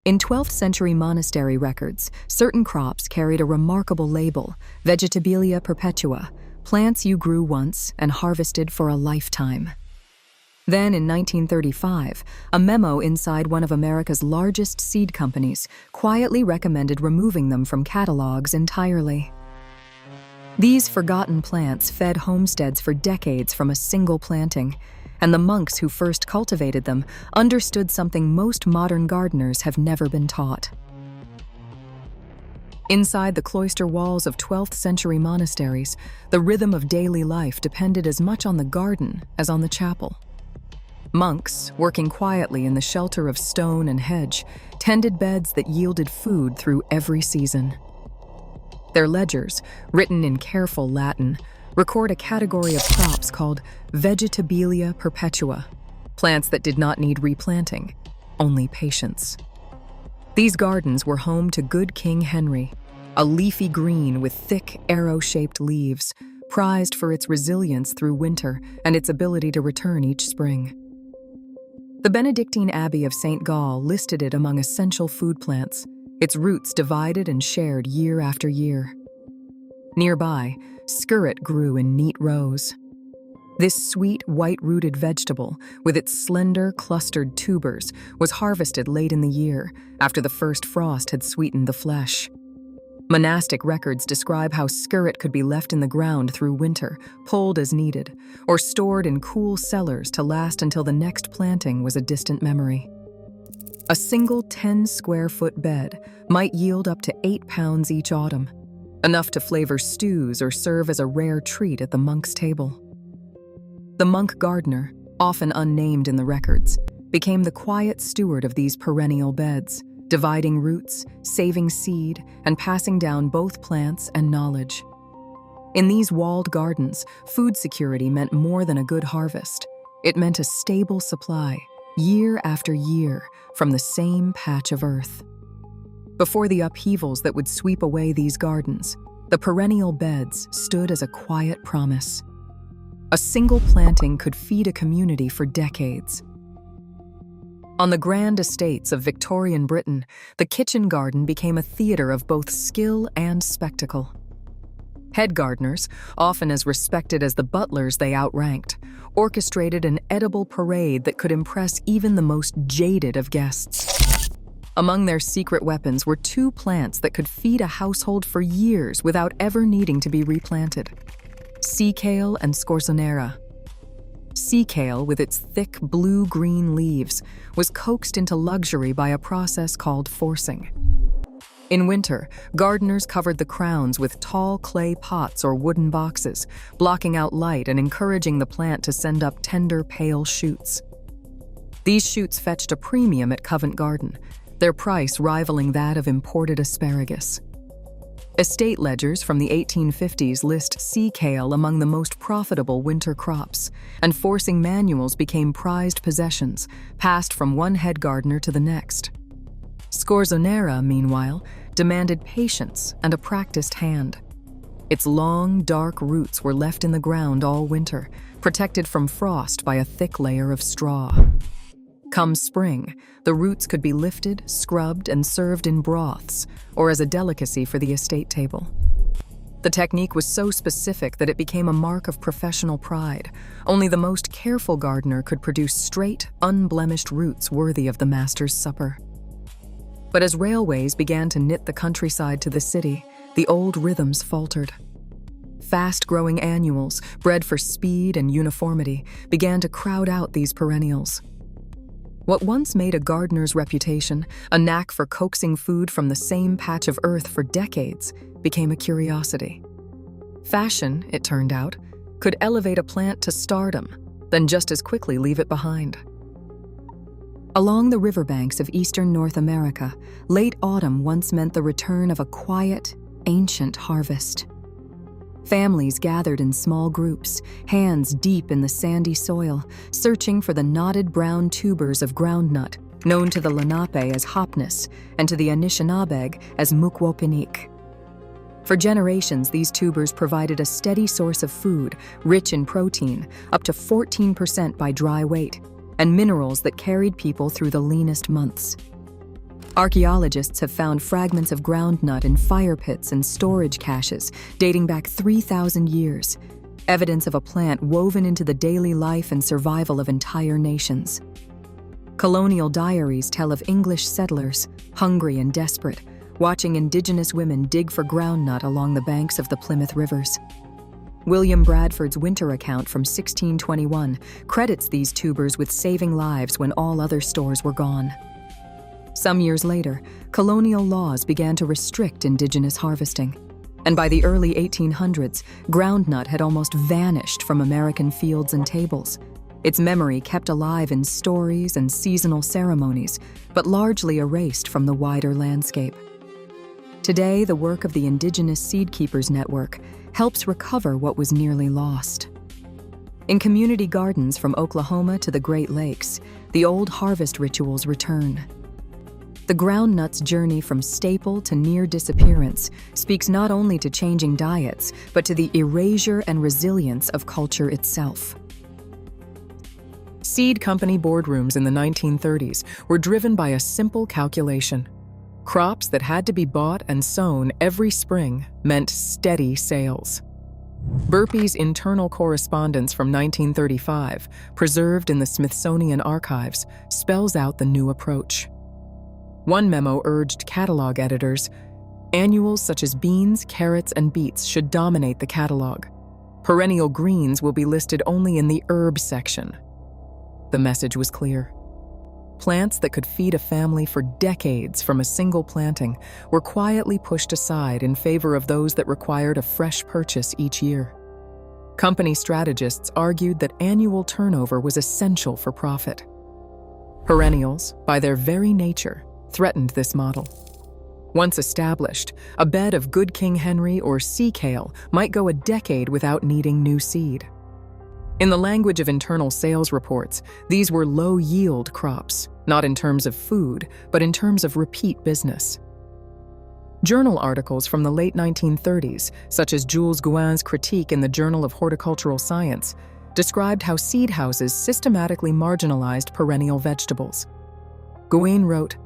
In 12th century monastery records, certain crops carried a remarkable label, Vegetabilia perpetua, plants you grew once and harvested for a lifetime. Then, in 1935, a memo inside one of America's largest seed companies quietly recommended removing them from catalogs entirely. These forgotten plants fed homesteads for decades from a single planting, and the monks who first cultivated them understood something most modern gardeners have never been taught. Inside the cloister walls of 12th century monasteries, the rhythm of daily life depended as much on the garden as on the chapel. Monks, working quietly in the shelter of stone and hedge, tended beds that yielded food through every season. Their ledgers, written in careful Latin, record a category of crops called Vegetabilia perpetua, plants that did not need replanting, only patience. These gardens were home to good King Henry, a leafy green with thick, arrow-shaped leaves, prized for its resilience through winter and its ability to return each spring. The Benedictine Abbey of St. Gall listed it among essential food plants, its roots divided and shared year after year. Nearby, Skirret grew in neat rows. This sweet, white-rooted vegetable, with its slender, clustered tubers, was harvested late in the year, after the first frost had sweetened the flesh. Monastic records describe how skirret could be left in the ground through winter, pulled as needed, or stored in cool cellars to last until the next planting was a distant memory. A single 10-square-foot bed might yield up to 8 pounds each autumn, enough to flavor stews or serve as a rare treat at the monk's table. The monk gardener, often unnamed in the records, became the quiet steward of these perennial beds, dividing roots, saving seed, and passing down both plants and knowledge. In these walled gardens, food security meant more than a good harvest. It meant a stable supply, year after year, from the same patch of earth. Before the upheavals that would sweep away these gardens, the perennial beds stood as a quiet promise. A single planting could feed a community for decades. On the grand estates of Victorian Britain, the kitchen garden became a theater of both skill and spectacle. Head gardeners, often as respected as the butlers they outranked, orchestrated an edible parade that could impress even the most jaded of guests. Among their secret weapons were 2 plants that could feed a household for years without ever needing to be replanted: sea kale and scorzonera. Sea kale, with its thick blue-green leaves, was coaxed into luxury by a process called forcing. In winter, gardeners covered the crowns with tall clay pots or wooden boxes, blocking out light and encouraging the plant to send up tender, pale shoots. These shoots fetched a premium at Covent Garden, their price rivaling that of imported asparagus. Estate ledgers from the 1850s list sea kale among the most profitable winter crops, and forcing manuals became prized possessions, passed from one head gardener to the next. Scorzonera, meanwhile, demanded patience and a practiced hand. Its long, dark roots were left in the ground all winter, protected from frost by a thick layer of straw. Come spring, the roots could be lifted, scrubbed, and served in broths, or as a delicacy for the estate table. The technique was so specific that it became a mark of professional pride. Only the most careful gardener could produce straight, unblemished roots worthy of the master's supper. But as railways began to knit the countryside to the city, the old rhythms faltered. Fast-growing annuals, bred for speed and uniformity, began to crowd out these perennials. What once made a gardener's reputation, a knack for coaxing food from the same patch of earth for decades, became a curiosity. Fashion, it turned out, could elevate a plant to stardom, then just as quickly leave it behind. Along the riverbanks of eastern North America, late autumn once meant the return of a quiet, ancient harvest. Families gathered in small groups, hands deep in the sandy soil, searching for the knotted brown tubers of groundnut, known to the Lenape as hopness and to the Anishinaabeg as mukwopinik. For generations, these tubers provided a steady source of food, rich in protein, up to 14% by dry weight, and minerals that carried people through the leanest months. Archaeologists have found fragments of groundnut in fire pits and storage caches dating back 3,000 years, evidence of a plant woven into the daily life and survival of entire nations. Colonial diaries tell of English settlers, hungry and desperate, watching indigenous women dig for groundnut along the banks of the Plymouth rivers. William Bradford's winter account from 1621 credits these tubers with saving lives when all other stores were gone. Some years later, colonial laws began to restrict indigenous harvesting, and by the early 1800s, groundnut had almost vanished from American fields and tables. Its memory kept alive in stories and seasonal ceremonies, but largely erased from the wider landscape. Today, the work of the Indigenous Seed Keepers Network helps recover what was nearly lost. In community gardens from Oklahoma to the Great Lakes, the old harvest rituals return. The groundnut's journey from staple to near disappearance speaks not only to changing diets, but to the erasure and resilience of culture itself. Seed company boardrooms in the 1930s were driven by a simple calculation. Crops that had to be bought and sown every spring meant steady sales. Burpee's internal correspondence from 1935, preserved in the Smithsonian Archives, spells out the new approach. One memo urged catalog editors, annuals such as beans, carrots, and beets should dominate the catalog. Perennial greens will be listed only in the herb section. The message was clear. Plants that could feed a family for decades from a single planting were quietly pushed aside in favor of those that required a fresh purchase each year. Company strategists argued that annual turnover was essential for profit. Perennials, by their very nature, threatened this model. Once established, a bed of good King Henry or sea kale might go a decade without needing new seed. In the language of internal sales reports, these were low-yield crops, not in terms of food, but in terms of repeat business. Journal articles from the late 1930s, such as Jules Gouin's critique in the Journal of Horticultural Science, described how seed houses systematically marginalized perennial vegetables. Gouin wrote,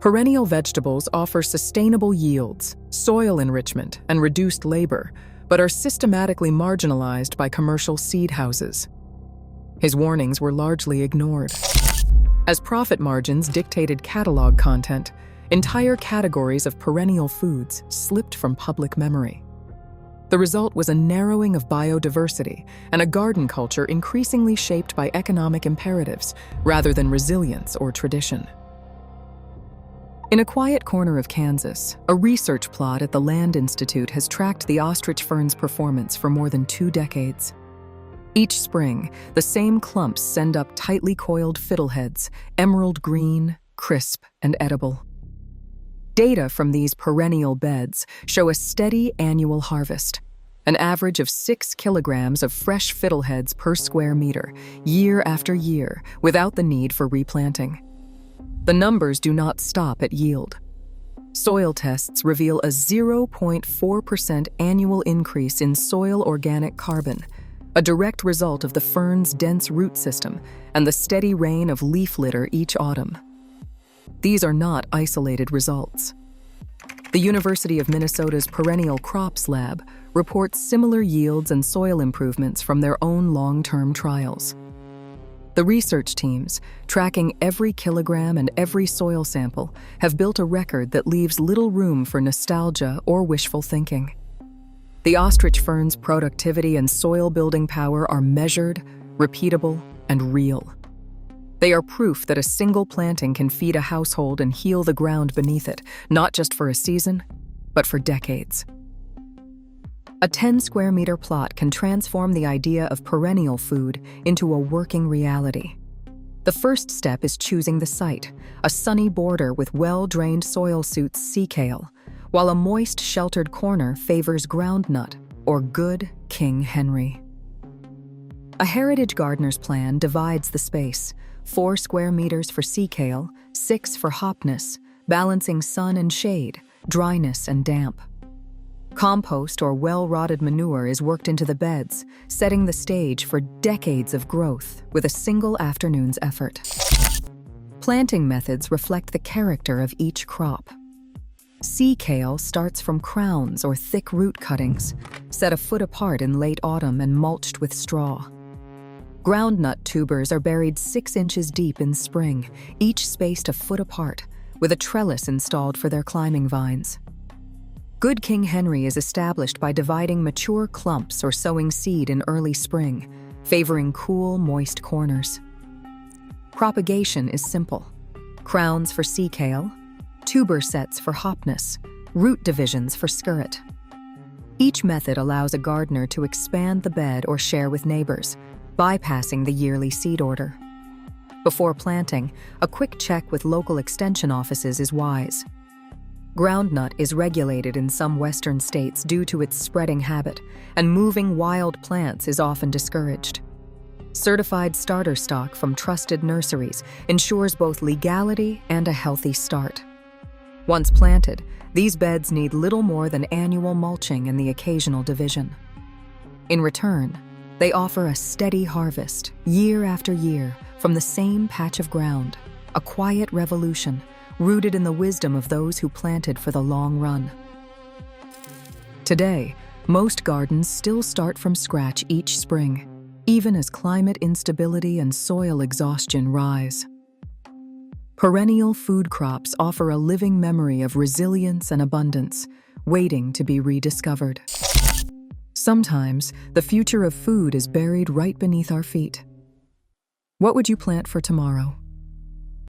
"Perennial vegetables offer sustainable yields, soil enrichment, and reduced labor, but are systematically marginalized by commercial seed houses." His warnings were largely ignored. As profit margins dictated catalog content, entire categories of perennial foods slipped from public memory. The result was a narrowing of biodiversity and a garden culture increasingly shaped by economic imperatives rather than resilience or tradition. In a quiet corner of Kansas, a research plot at the Land Institute has tracked the ostrich fern's performance for more than 2 decades. Each spring, the same clumps send up tightly coiled fiddleheads, emerald green, crisp, and edible. Data from these perennial beds show a steady annual harvest, an average of 6 kilograms of fresh fiddleheads per square meter, year after year, without the need for replanting. The numbers do not stop at yield. Soil tests reveal a 0.4% annual increase in soil organic carbon, a direct result of the fern's dense root system and the steady rain of leaf litter each autumn. These are not isolated results. The University of Minnesota's Perennial Crops Lab reports similar yields and soil improvements from their own long-term trials. The research teams, tracking every kilogram and every soil sample, have built a record that leaves little room for nostalgia or wishful thinking. The ostrich fern's productivity and soil-building power are measured, repeatable, and real. They are proof that a single planting can feed a household and heal the ground beneath it, not just for a season, but for decades. A 10-square-meter plot can transform the idea of perennial food into a working reality. The first step is choosing the site, a sunny border with well-drained soil suits sea kale, while a moist, sheltered corner favors groundnut, or good King Henry. A heritage gardener's plan divides the space, 4 square meters for sea kale, 6 for hopness, balancing sun and shade, dryness and damp. Compost or well-rotted manure is worked into the beds, setting the stage for decades of growth with a single afternoon's effort. Planting methods reflect the character of each crop. Sea kale starts from crowns or thick root cuttings, set a foot apart in late autumn and mulched with straw. Groundnut tubers are buried 6 inches deep in spring, each spaced a foot apart, with a trellis installed for their climbing vines. Good King Henry is established by dividing mature clumps or sowing seed in early spring, favoring cool, moist corners. Propagation is simple. Crowns for sea kale, tuber sets for hopness, root divisions for skirret. Each method allows a gardener to expand the bed or share with neighbors, bypassing the yearly seed order. Before planting, a quick check with local extension offices is wise. Groundnut is regulated in some western states due to its spreading habit, and moving wild plants is often discouraged. Certified starter stock from trusted nurseries ensures both legality and a healthy start. Once planted, these beds need little more than annual mulching and the occasional division. In return, they offer a steady harvest, year after year, from the same patch of ground, a quiet revolution rooted in the wisdom of those who planted for the long run. Today, most gardens still start from scratch each spring, even as climate instability and soil exhaustion rise. Perennial food crops offer a living memory of resilience and abundance, waiting to be rediscovered. Sometimes, the future of food is buried right beneath our feet. What would you plant for tomorrow?